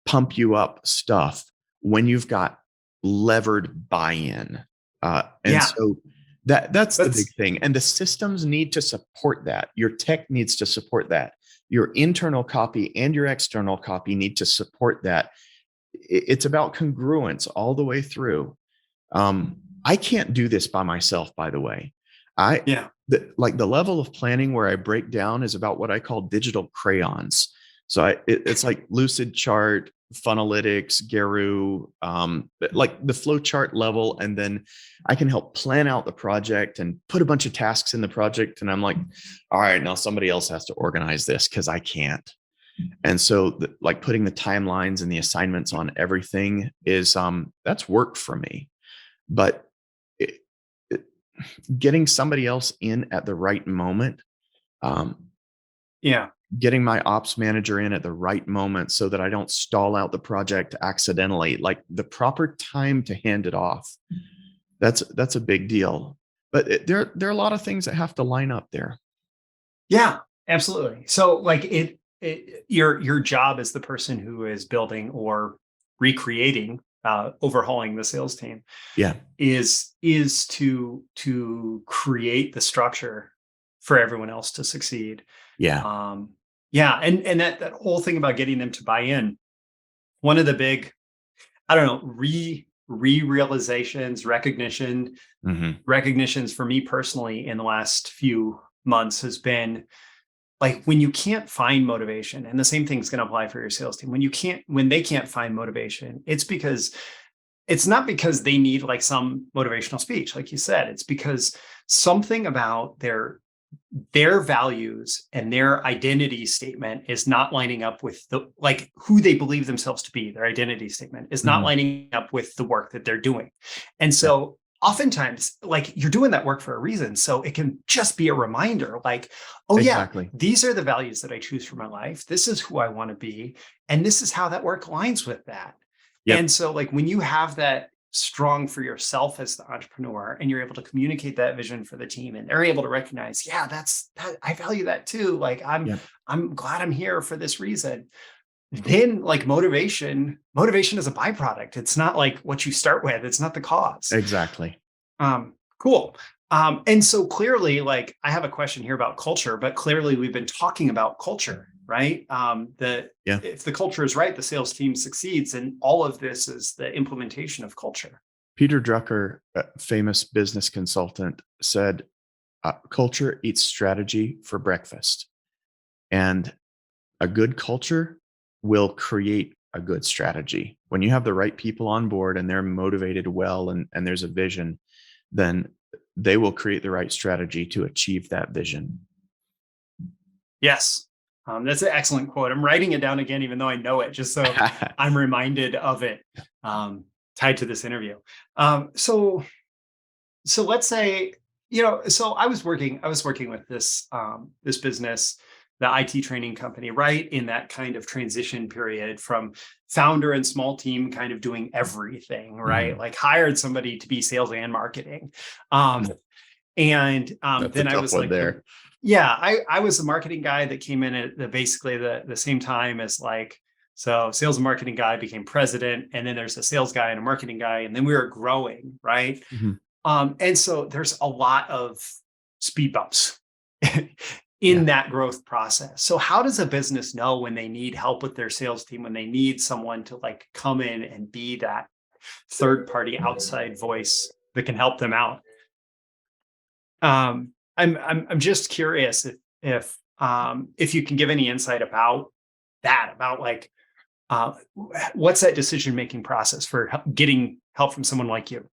Speaker 2: pump you up stuff when you've got levered buy-in. And
Speaker 1: Yeah.
Speaker 2: so that's the big
Speaker 1: That's
Speaker 2: thing. And the systems need to support that. Your tech needs to support that. your internal copy and your external copy need to support that. It's about congruence all the way through. I can't do this by myself, by the way.
Speaker 1: Yeah.
Speaker 2: Like the level of planning where I break down is about what I call digital crayons. So it's like Lucid Chart, Funnelytics, Garu, like the flow chart level. And then I can help plan out the project and put a bunch of tasks in the project. And I'm like, all right, now somebody else has to organize this because I can't. And so like putting the timelines and the assignments on everything is that's work for me. But it, it, getting somebody else in at the right moment,
Speaker 1: Yeah.
Speaker 2: getting my ops manager in at the right moment so that I don't stall out the project accidentally, like the proper time to hand it off. That's a big deal. But there are a lot of things that have to line up there.
Speaker 1: Yeah, absolutely. So like your job as the person who is building or recreating, overhauling the sales team
Speaker 2: Yeah.
Speaker 1: is to create the structure for everyone else to succeed.
Speaker 2: Yeah.
Speaker 1: Yeah, and that whole thing about getting them to buy in, one of the big, I don't know, realizations, recognitions for me personally in the last few months has been like when you can't find motivation, and the same thing's going to apply for your sales team. When they can't find motivation, it's not because they need like some motivational speech, like you said. It's because something about their values and their identity statement is not lining up with like who they believe themselves to be. Their identity statement is not lining up with the work that they're doing. And so oftentimes, like, you're doing that work for a reason. So it can just be a reminder, like, oh
Speaker 2: Exactly.
Speaker 1: yeah, these are the values that I choose for my life. This is who I want to be. And this is how that work aligns with that.
Speaker 2: Yep.
Speaker 1: And so like when you have that strong for yourself as the entrepreneur and you're able to communicate that vision for the team and they're able to recognize, yeah, I value that too. Like I'm glad I'm here for this reason. Then like motivation is a byproduct. It's not like what you start with. It's not the cause.
Speaker 2: Exactly.
Speaker 1: Cool. And so clearly, like, I have a question here about culture, but clearly we've been talking about culture, right? If the culture is right, the sales team succeeds, and all of this is the implementation of culture.
Speaker 2: Peter Drucker, a famous business consultant, said, culture eats strategy for breakfast. And a good culture will create a good strategy. When you have the right people on board and they're motivated well and there's a vision, then they will create the right strategy to achieve that vision.
Speaker 1: Yes. That's an excellent quote. I'm writing it down again, even though I know it, just so I'm reminded of it, tied to this interview. So let's say, so I was working with this business, the IT training company, right in that kind of transition period from founder and small team kind of doing everything, right? Like hired somebody to be sales and marketing. Then I was like,
Speaker 2: there.
Speaker 1: I was the marketing guy that came in at basically the same time as like, so sales and marketing guy became president, and then there's a sales guy and a marketing guy, and then we were growing, right? And so there's a lot of speed bumps in that growth process. So how does a business know when they need help with their sales team, when they need someone to like come in and be that third party outside voice that can help them out? I'm just curious if you can give any insight about that, about like what's that decision making process for getting help from someone like you?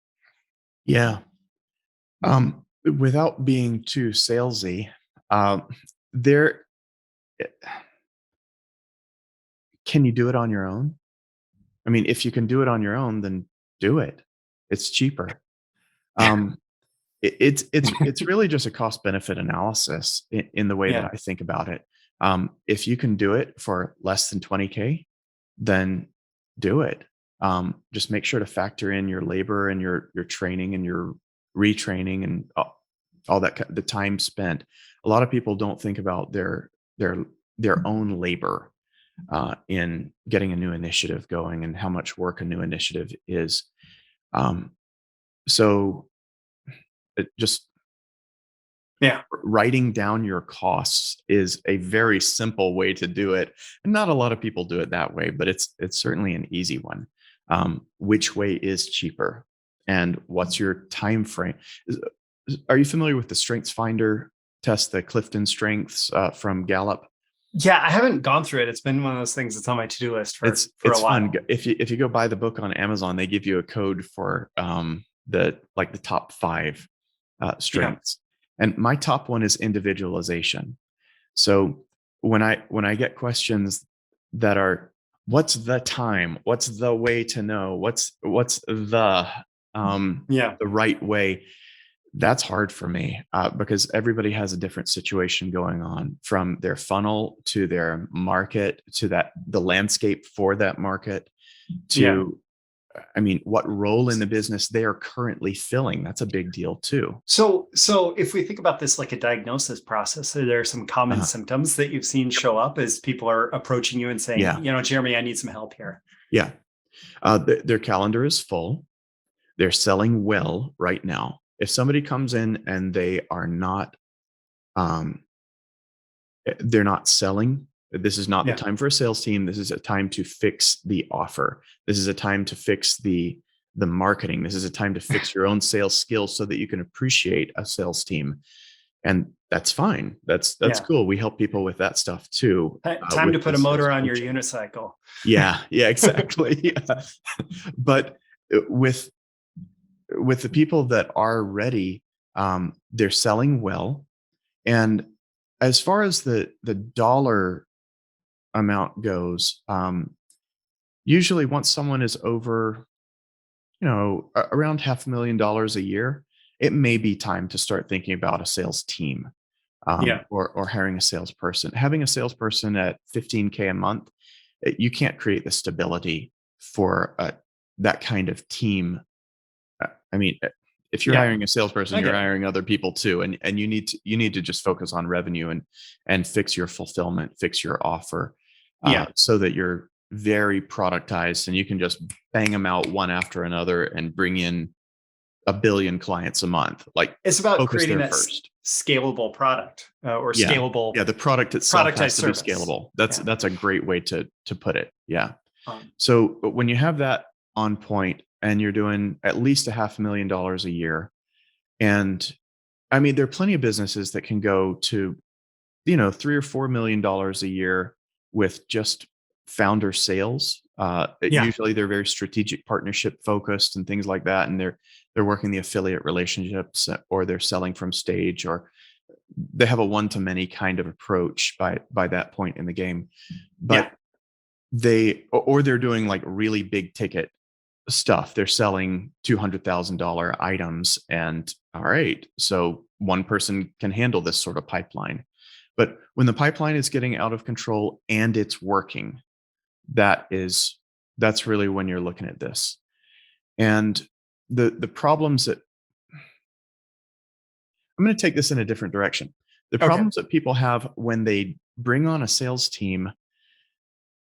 Speaker 2: Yeah. Without being too salesy, there, can you do it on your own? I mean, if you can do it on your own, then do it. It's cheaper. It's really just a cost benefit analysis in the way that I think about it. If you can do it for less than 20K, then do it. Just make sure to factor in your labor and your training and your retraining and all that, the time spent. A lot of people don't think about their own labor in getting a new initiative going and how much work a new initiative is. So it just
Speaker 1: Yeah.
Speaker 2: Writing down your costs is a very simple way to do it. And not a lot of people do it that way, but it's certainly an easy one. Which way is cheaper? And what's your time frame? Are you familiar with the Strengths Finder test, the Clifton Strengths from Gallup?
Speaker 1: Yeah, I haven't gone through it. It's been one of those things that's on my to-do list for a while.
Speaker 2: Fun. If you go buy the book on Amazon, they give you a code for the top 5 strengths. And my top one is individualization. So when I get questions that are, what's the time? What's the way to know? What's the right way? That's hard for me because everybody has a different situation going on, from their funnel to their market to the landscape for that market to, I mean, what role in the business they are currently filling. That's a big deal too.
Speaker 1: So if we think about this like a diagnosis process, are there some common symptoms that you've seen show up as people are approaching you and saying, Jeremy, I need some help here?
Speaker 2: Yeah. Their calendar is full. They're selling well right now. If somebody comes in and they are not, they're not selling, this is not the time for a sales team. This is a time to fix the offer. This is a time to fix the marketing. This is a time to fix your own sales skills so that you can appreciate a sales team. And that's fine. That's cool. We help people with that stuff too.
Speaker 1: Time to put a motor on your unicycle.
Speaker 2: Yeah, exactly. But with the people that are ready, they're selling well. And as far as the dollar amount goes, usually once someone is over, around $500,000 a year, it may be time to start thinking about a sales team, or hiring a salesperson. Having a salesperson at $15K a month, you can't create the stability for that kind of team. I mean, if you're hiring a salesperson, you're hiring other people too, and you need to just focus on revenue and fix your fulfillment, fix your offer, so that you're very productized and you can just bang them out one after another and bring in 1 billion clients a month. Like,
Speaker 1: it's about creating that scalable product or scalable.
Speaker 2: Yeah, the product itself has to be scalable. That's a great way to put it. Yeah. So when you have that on point and you're doing at least $500,000 a year, and I mean, there are plenty of businesses that can go to, $3 or $4 million a year with just founder sales. Usually they're very strategic partnership focused and things like that. And they're working the affiliate relationships, or they're selling from stage, or they have a one-to-many kind of approach by that point in the game. But they're doing like really big ticket stuff. They're selling $200,000 items, and all right, so one person can handle this sort of pipeline. But when the pipeline is getting out of control and it's working, that's really when you're looking at this. And the problems that, I'm going to take this in a different direction. The problems that people have when they bring on a sales team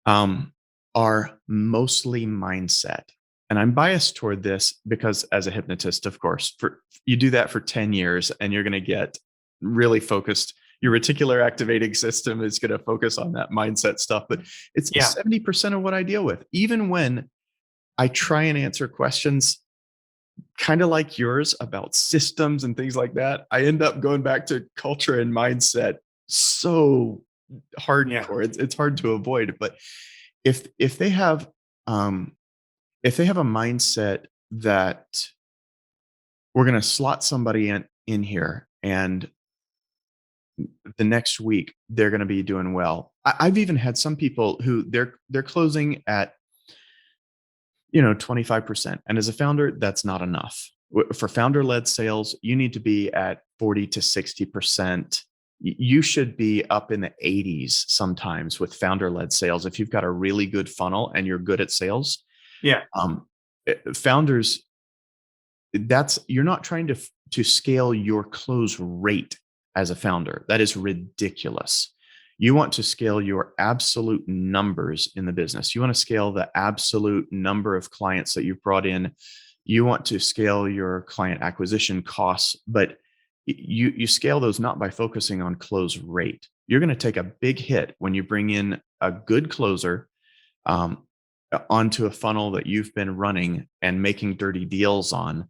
Speaker 2: are mostly mindset. And I'm biased toward this because, as a hypnotist, of course, you do that for 10 years and you're going to get really focused. Your reticular activating system is going to focus on that mindset stuff. But it's 70% of what I deal with. Even when I try and answer questions kind of like yours about systems and things like that, I end up going back to culture and mindset so hardcore. It's hard to avoid. But if they have a mindset that we're going to slot somebody in here and the next week they're going to be doing well. I've even had some people who they're closing at 25%, and as a founder, that's not enough. For founder-led sales, you need to be at 40 to 60%. You should be up in the 80s sometimes with founder-led sales if you've got a really good funnel and you're good at sales. Founders, you're not trying to scale your close rate as a founder. That is ridiculous. You want to scale your absolute numbers in the business. You want to scale the absolute number of clients that you've brought in. You want to scale your client acquisition costs, but you scale those not by focusing on close rate. You're going to take a big hit when you bring in a good closer um, onto a funnel that you've been running and making dirty deals on.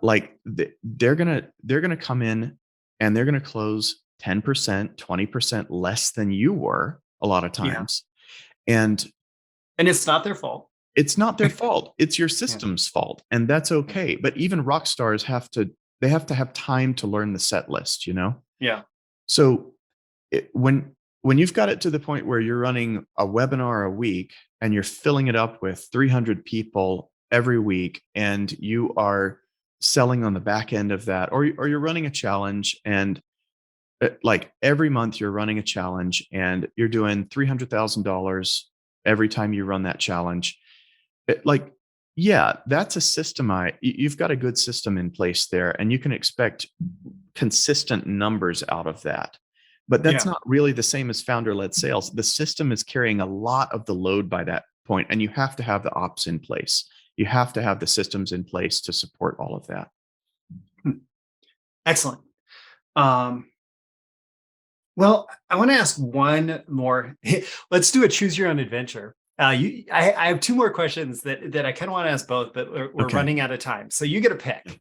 Speaker 2: They're gonna come in and they're gonna close 10%, 20% less than you were a lot of times, and
Speaker 1: it's not their fault.
Speaker 2: it's not their fault. It's your
Speaker 1: Yeah.
Speaker 2: system's fault, and that's okay. But even rock stars have to have time to learn the set list,
Speaker 1: Yeah.
Speaker 2: So when you've got it to the point where you're running a webinar a week and you're filling it up with 300 people every week, and you are selling on the back end of that, or you're running a challenge, and like every month you're running a challenge and you're doing $300,000 every time you run that challenge. Yeah, that's a system. You've got a good system in place there, and you can expect consistent numbers out of that. But that's not really the same as founder-led sales. The system is carrying a lot of the load by that point, and you have to have the ops in place. You have to have the systems in place to support all of that.
Speaker 1: Excellent. Well, I want to ask one more. Let's do a choose your own adventure. I have two more questions that I kind of want to ask both, but we're running out of time. So you get a pick.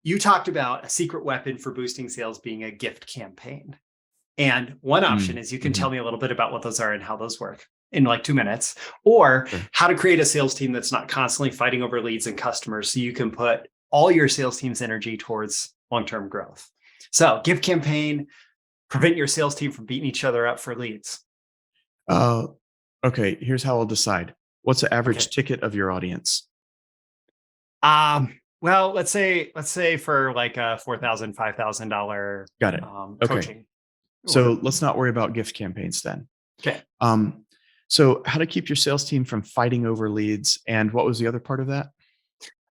Speaker 1: You talked about a secret weapon for boosting sales being a gift campaign. And one option is you can tell me a little bit about what those are and how those work in like 2 minutes, or how to create a sales team that's not constantly fighting over leads and customers, so you can put all your sales team's energy towards long-term growth. So gift campaign, prevent your sales team from beating each other up for leads.
Speaker 2: Okay, here's how I'll decide. What's the average ticket of your audience?
Speaker 1: Well, let's say for like a $4,000, $5,000
Speaker 2: got it.
Speaker 1: Coaching.
Speaker 2: So let's not worry about gift campaigns then.
Speaker 1: Okay.
Speaker 2: So how to keep your sales team from fighting over leads, and what was the other part of that?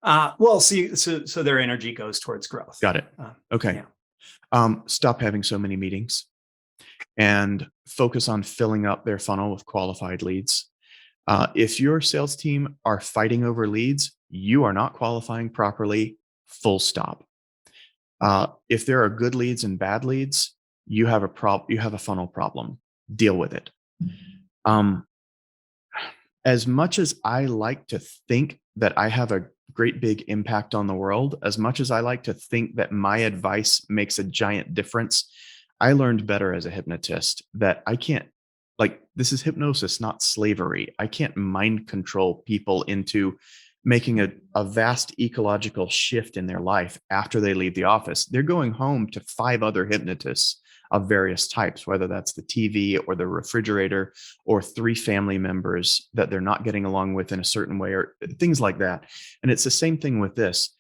Speaker 1: Well, so their energy goes towards growth.
Speaker 2: Got it. Okay. Stop having so many meetings and focus on filling up their funnel with qualified leads. If your sales team are fighting over leads, you are not qualifying properly, full stop. If there are good leads and bad leads, you have a funnel problem. Deal with it. As much as I like to think that I have a great big impact on the world, as much as I like to think that my advice makes a giant difference, I learned better as a hypnotist that I can't, this is hypnosis, not slavery. I can't mind control people into making a vast ecological shift in their life after they leave the office. They're going home to 5 other hypnotists of various types, whether that's the TV or the refrigerator or 3 family members that they're not getting along with in a certain way, or things like that. And it's the same thing with this.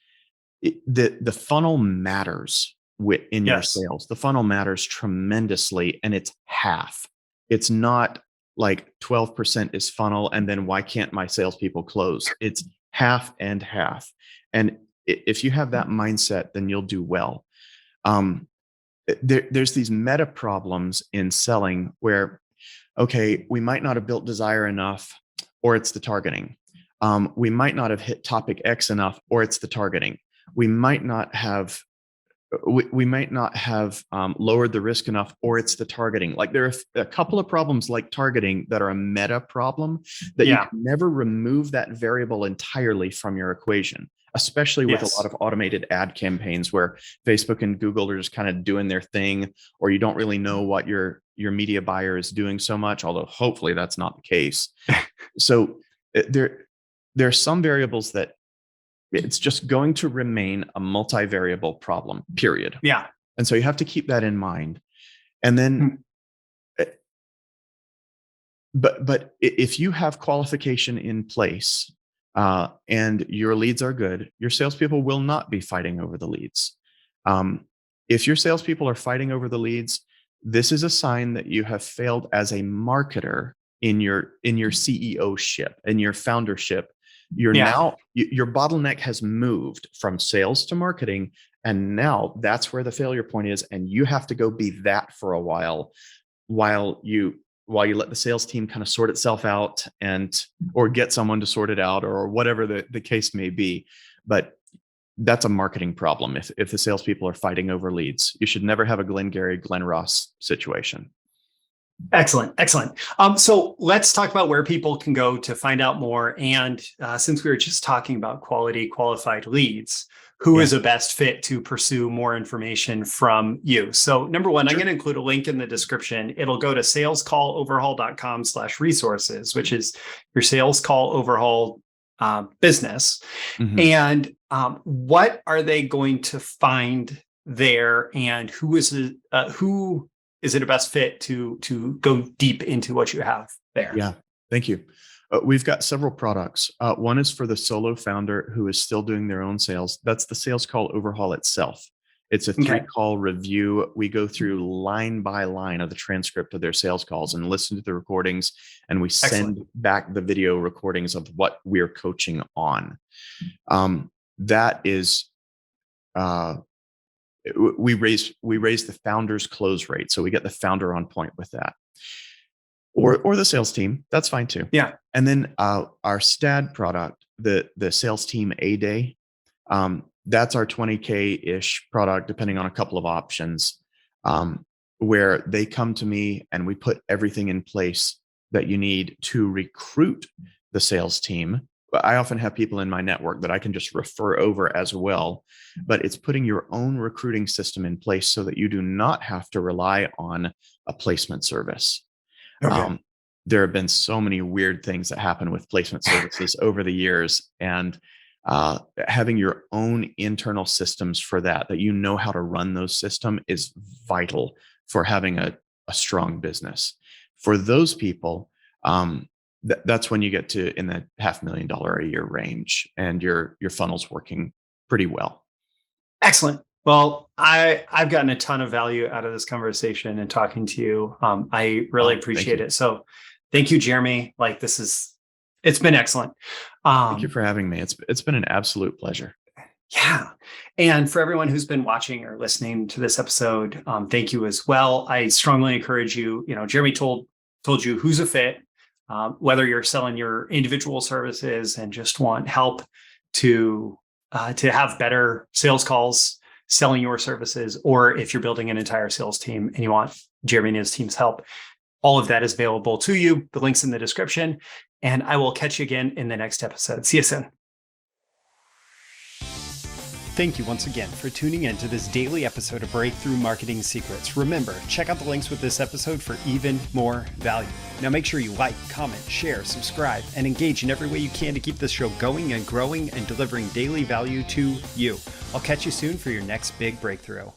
Speaker 2: The funnel matters in your sales. The funnel matters tremendously, and it's half. It's not like 12% is funnel, and then why can't my salespeople close? It's half and half. And if you have that mindset, then you'll do well. There's these meta problems in selling where, okay, we might not have built desire enough, or it's the targeting. We might not have hit topic X enough, or it's the targeting. We might not have lowered the risk enough, or it's the targeting. Like there are a couple of problems like targeting that are a meta problem that you can never remove that variable entirely from your equation, especially with a lot of automated ad campaigns where Facebook and Google are just kind of doing their thing, or you don't really know what your media buyer is doing so much, although hopefully that's not the case. So there are some variables that it's just going to remain a multivariable problem, period.
Speaker 1: Yeah.
Speaker 2: And so you have to keep that in mind. And then, but if you have qualification in place and your leads are good, your salespeople will not be fighting over the leads. If your salespeople are fighting over the leads, this is a sign that you have failed as a marketer in your CEO-ship, in your foundership. Now your bottleneck has moved from sales to marketing, and now that's where the failure point is, and you have to go be that for a while you let the sales team kind of sort itself out or get someone to sort it out, or whatever the case may be. But that's a marketing problem. If the salespeople are fighting over leads, you should never have a Glengarry, Glen Ross situation.
Speaker 1: Excellent. Excellent. So let's talk about where people can go to find out more. And since we were just talking about quality qualified leads, who is a best fit to pursue more information from you? So number one, I'm going to include a link in the description. It'll go to salescalloverhaul.com/resources, which is your sales call overhaul business. And what are they going to find there? And who is it a best fit to go deep into what you have there?
Speaker 2: Yeah, thank you. We've got several products. One is for the solo founder who is still doing their own sales. That's the Sales Call Overhaul itself. It's a 3-call review. We go through line by line of the transcript of their sales calls and listen to the recordings, and we send back the video recordings of what we're coaching on. That is we raise the founder's close rate, so we get the founder on point with that, or the sales team. That's fine too.
Speaker 1: Yeah.
Speaker 2: And then our STAD product, the sales team A Day, that's our 20K ish product, depending on a couple of options, where they come to me and we put everything in place that you need to recruit the sales team. I often have people in my network that I can just refer over as well, but it's putting your own recruiting system in place so that you do not have to rely on a placement service. There have been so many weird things that happen with placement services over the years, and having your own internal systems for that you know how to run those systems is vital for having a strong business. For those people, that's when you get to in the $500,000 a year range, and your funnel's working pretty well. Excellent.
Speaker 1: Well, I've gotten a ton of value out of this conversation and talking to you. I really appreciate it. So thank you, Jeremy. It's been excellent.
Speaker 2: Thank you for having me. It's been an absolute pleasure.
Speaker 1: Yeah. And for everyone who's been watching or listening to this episode, thank you as well. I strongly encourage you, Jeremy told you who's a fit, whether you're selling your individual services and just want help to have better sales calls, selling your services, or if you're building an entire sales team and you want Jeremy and his team's help, all of that is available to you. The link's in the description, and I will catch you again in the next episode. See you soon. Thank you once again for tuning in to this daily episode of Breakthrough Marketing Secrets. Remember, check out the links with this episode for even more value. Now make sure you like, comment, share, subscribe, and engage in every way you can to keep this show going and growing and delivering daily value to you. I'll catch you soon for your next big breakthrough.